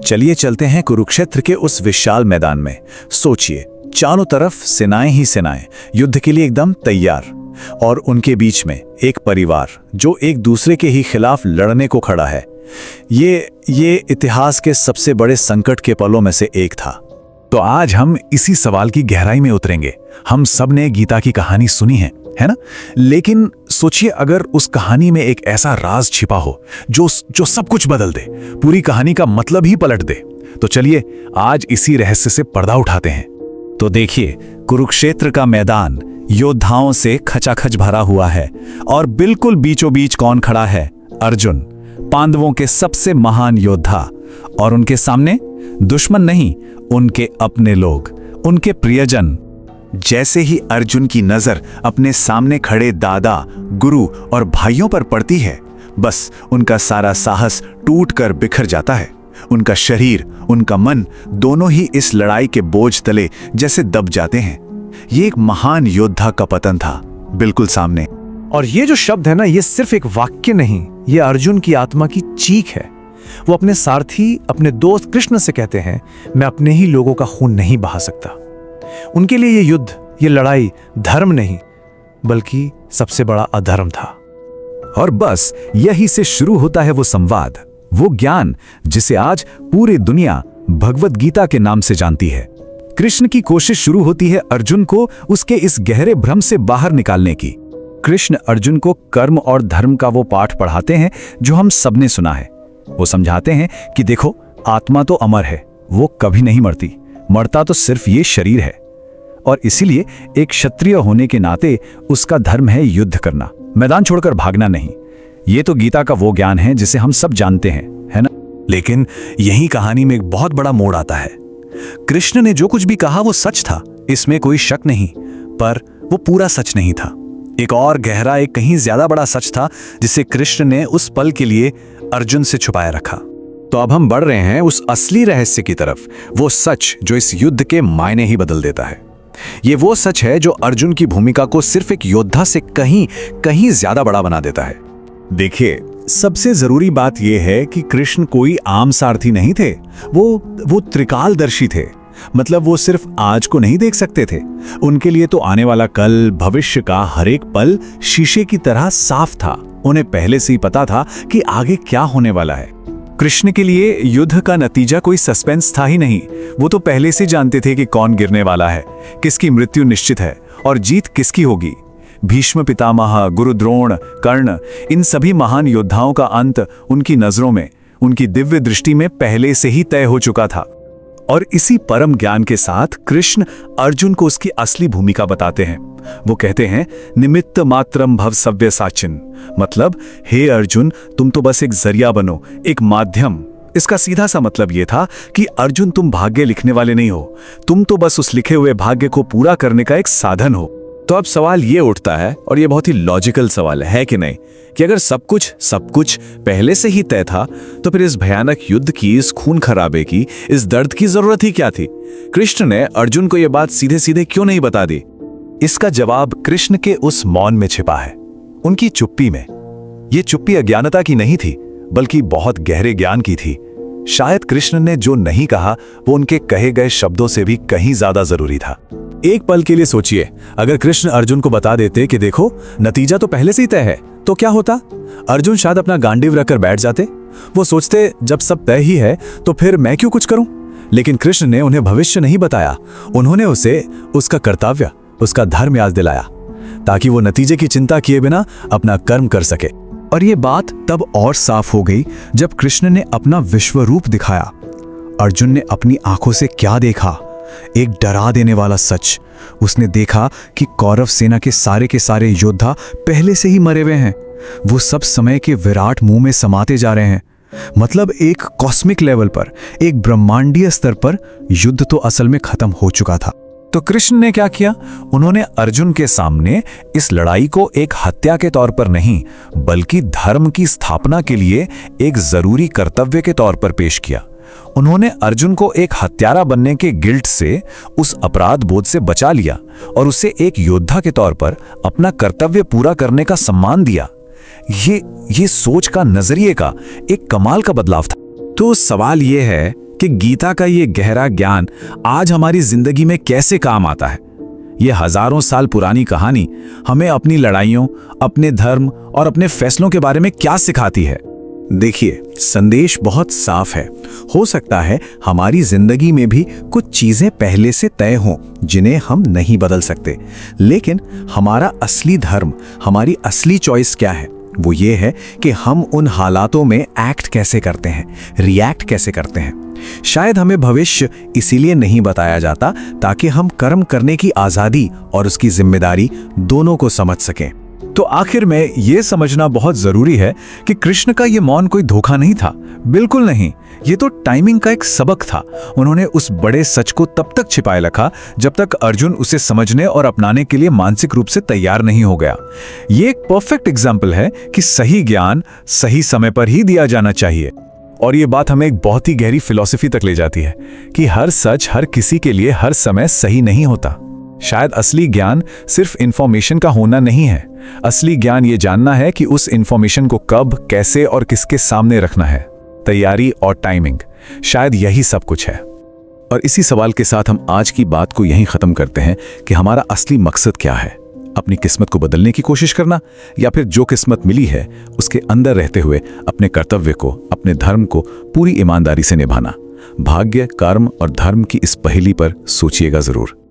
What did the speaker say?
चलिए चलते हैं कुरुक्षेत्र के उस विशाल मैदान में। सोचिए, चारों तरफ सेनाएं ही सेनाएं, युद्ध के लिए एकदम तैयार, और उनके बीच में एक परिवार जो एक दूसरे के ही खिलाफ लड़ने को खड़ा है। ये इतिहास के सबसे बड़े संकट के पलों में से एक था। तो आज हम इसी सवाल की गहराई में उतरेंगे। हम सब ने गीता की कहानी सुनी है ना? लेकिन सोचिए, अगर उस कहानी में एक ऐसा राज छिपा हो जो सब कुछ बदल दे, पूरी कहानी का मतलब ही पलट दे। तो चलिए आज इसी रहस्य से पर्दा उठाते हैं। तो देखिए, कुरुक्षेत्र का मैदान योद्धाओं से खचाखच भरा हुआ है, और बिल्कुल बीचों बीच कौन खड़ा है? अर्जुन, पांडवों के सबसे महान योद्धा। और उनके सामने दुश्मन नहीं, उनके अपने लोग, उनके प्रियजन। जैसे ही अर्जुन की नजर अपने सामने खड़े दादा, गुरु और भाइयों पर पड़ती है, बस उनका सारा साहस टूटकर बिखर जाता है। उनका शरीर, उनका मन दोनों ही इस लड़ाई के बोझ तले जैसे दब जाते हैं। ये एक महान योद्धा का पतन था, बिल्कुल सामने। और ये जो शब्द है ना, ये सिर्फ एक वाक्य नहीं, ये अर्जुन की आत्मा की चीख है। वो अपने सारथी, अपने दोस्त कृष्ण से कहते हैं, मैं अपने ही लोगों का खून नहीं बहा सकता। उनके लिए ये युद्ध, ये लड़ाई धर्म नहीं, बल्कि सबसे बड़ा अधर्म था। और बस यही से शुरू होता है वो संवाद, वो ज्ञान जिसे आज पूरी दुनिया भगवत गीता के नाम से जानती है। कृष्ण की कोशिश शुरू होती है अर्जुन को उसके इस गहरे भ्रम से बाहर निकालने की। कृष्ण अर्जुन को कर्म और धर्म का वो पाठ पढ़ाते हैं जो हम सबने सुना है। वो समझाते हैं कि देखो, आत्मा तो अमर है, वो कभी नहीं मरती, मरता तो सिर्फ ये शरीर है। और इसीलिए एक क्षत्रिय होने के नाते उसका धर्म है युद्ध करना, मैदान छोड़कर भागना नहीं। ये तो गीता का वो ज्ञान है जिसे हम सब जानते हैं, है ना? लेकिन यही कहानी में एक बहुत बड़ा मोड़ आता है। कृष्ण ने जो कुछ भी कहा वो सच था, इसमें कोई शक नहीं, पर वो पूरा सच नहीं था। एक और गहरा, एक कहीं ज्यादा बड़ा सच था जिसे कृष्ण ने उस पल के लिए अर्जुन से छुपाए रखा। तो अब हम बढ़ रहे हैं उस असली रहस्य की तरफ, वो सच जो इस युद्ध के मायने ही बदल देता है। ये वो सच है जो अर्जुन की भूमिका को सिर्फ एक योद्धा से कहीं ज्यादा बड़ा बना देता है। देखिए, सबसे जरूरी बात यह है कि कृष्ण कोई आम सारथी नहीं थे, वो त्रिकालदर्शी थे। मतलब वो सिर्फ आज को नहीं देख सकते थे, उनके लिए तो आने वाला कल, भविष्य का हर एक पल शीशे की तरह साफ था। उन्हें पहले से ही पता था कि आगे क्या होने वाला है। कृष्ण के लिए युद्ध का नतीजा कोई सस्पेंस था ही नहीं, वो तो पहले से जानते थे कि कौन गिरने वाला है, किसकी मृत्यु निश्चित है और जीत किसकी होगी। भीष्म पितामह, गुरु द्रोण, कर्ण, इन सभी महान योद्धाओं का अंत उनकी नजरों में, उनकी दिव्य दृष्टि में पहले से ही तय हो चुका था। और इसी परम ज्ञान के साथ कृष्ण अर्जुन को उसकी असली भूमिका बताते हैं। वो कहते हैं, निमित्त मात्रम भव सव्य साचिन। मतलब, हे अर्जुन, तुम तो बस एक जरिया बनो, एक माध्यम। इसका सीधा सा मतलब यह था कि अर्जुन, तुम भाग्य लिखने वाले नहीं हो, तुम तो बस उस लिखे हुए भाग्य को पूरा करने का एक साधन हो। तो अब सवाल ये उठता है, और ये बहुत ही लॉजिकल सवाल है कि नहीं, कि अगर सब कुछ पहले से ही तय था, तो फिर इस भयानक युद्ध की, इस खून खराबे की, इस दर्द की जरूरत ही क्या थी? कृष्ण ने अर्जुन को यह बात सीधे सीधे क्यों नहीं बता दी? इसका जवाब कृष्ण के उस मौन में छिपा है, उनकी चुप्पी में। यह चुप्पी अज्ञानता की नहीं थी, बल्कि बहुत गहरे ज्ञान की थी। शायद कृष्ण ने जो नहीं कहा वो उनके कहे गए शब्दों से भी कहीं ज्यादा जरूरी था। एक पल के लिए सोचिए, अगर कृष्ण अर्जुन को बता देते कि देखो, नतीजा तो पहले से ही तय है, तो क्या होता? अर्जुन शायद अपना गांडीव रखकर बैठ जाते। वो सोचते, जब सब तय ही है तो फिर मैं क्यों कुछ करूं? लेकिन कृष्ण ने उन्हें भविष्य नहीं बताया, उन्होंने उसे उसका कर्तव्य, उसका धर्म याद दिलाया, ताकि वो नतीजे की चिंता किए बिना अपना कर्म कर सके। और ये बात तब और साफ हो गई जब कृष्ण ने अपना विश्व रूप दिखाया। अर्जुन ने अपनी आंखों से क्या देखा? एक डरा देने वाला सच। उसने देखा कि कौरव सेना के सारे योद्धा पहले से ही मरे हुए हैं। वो सब समय के विराट मुंह में समाते जा रहे हैं। मतलब एक कॉस्मिक लेवल पर, एक ब्रह्मांडीय स्तर पर युद्ध तो असल में खत्म हो चुका था। तो कृष्ण ने क्या किया? उन्होंने अर्जुन के सामने इस लड़ाई को एक हत्या के तौर पर नहीं, बल्कि धर्म की स्थापना के लिए एक जरूरी कर्तव्य के तौर पर पेश किया। उन्होंने अर्जुन को एक हत्यारा बनने के गिल्ट से, उस अपराध बोध से बचा लिया और उसे एक योद्धा के तौर पर अपना कर्तव्य पूरा करने का सम्मान दिया। ये सोच का, नजरिए का एक कमाल का बदलाव था। तो सवाल यह है कि गीता का ये गहरा ज्ञान आज हमारी जिंदगी में कैसे काम आता है। ये हजारों साल पुरानी कहानी हमें अपनी लड़ाइयों, अपने धर्म और अपने फैसलों के बारे में क्या सिखाती है। देखिए, संदेश बहुत साफ है। हो सकता है हमारी जिंदगी में भी कुछ चीजें पहले से तय हों जिन्हें हम नहीं बदल सकते, लेकिन हमारा असली धर्म, हमारी असली चॉइस क्या है, वो ये है कि हम उन हालातों में एक्ट कैसे करते हैं, रिएक्ट कैसे करते हैं। शायद हमें भविष्य इसीलिए नहीं बताया जाता ताकि हम कर्म करने की आजादी और उसकी जिम्मेदारी दोनों को समझ सकें। तो आखिर में ये समझना बहुत जरूरी है कि कृष्ण का ये मौन कोई धोखा नहीं था, बिल्कुल नहीं। ये तो टाइमिंग का एक सबक था। उन्होंने उस बड़े सच को तब तक छिपाए रखा जब तक अर्जुन उसे समझने और अपनाने के लिए मानसिक रूप से तैयार नहीं हो गया। ये एक परफेक्ट एग्जाम्पल है कि सही ज्ञान सही समय पर ही दिया जाना चाहिए। और ये बात हमें एक बहुत ही गहरी फिलॉसफी तक ले जाती है कि हर सच हर किसी के लिए हर समय सही नहीं होता। शायद असली ज्ञान सिर्फ इंफॉर्मेशन का होना नहीं है। असली ज्ञान ये जानना है कि उस इंफॉर्मेशन को कब, कैसे और किसके सामने रखना है। तैयारी और टाइमिंग, शायद यही सब कुछ है। और इसी सवाल के साथ हम आज की बात को यहीं खत्म करते हैं कि हमारा असली मकसद क्या है। अपनी किस्मत को बदलने की कोशिश करना, या फिर जो किस्मत मिली है उसके अंदर रहते हुए अपने कर्तव्य को, अपने धर्म को पूरी ईमानदारी से निभाना। भाग्य, कर्म और धर्म की इस पहेली पर सोचिएगा जरूर।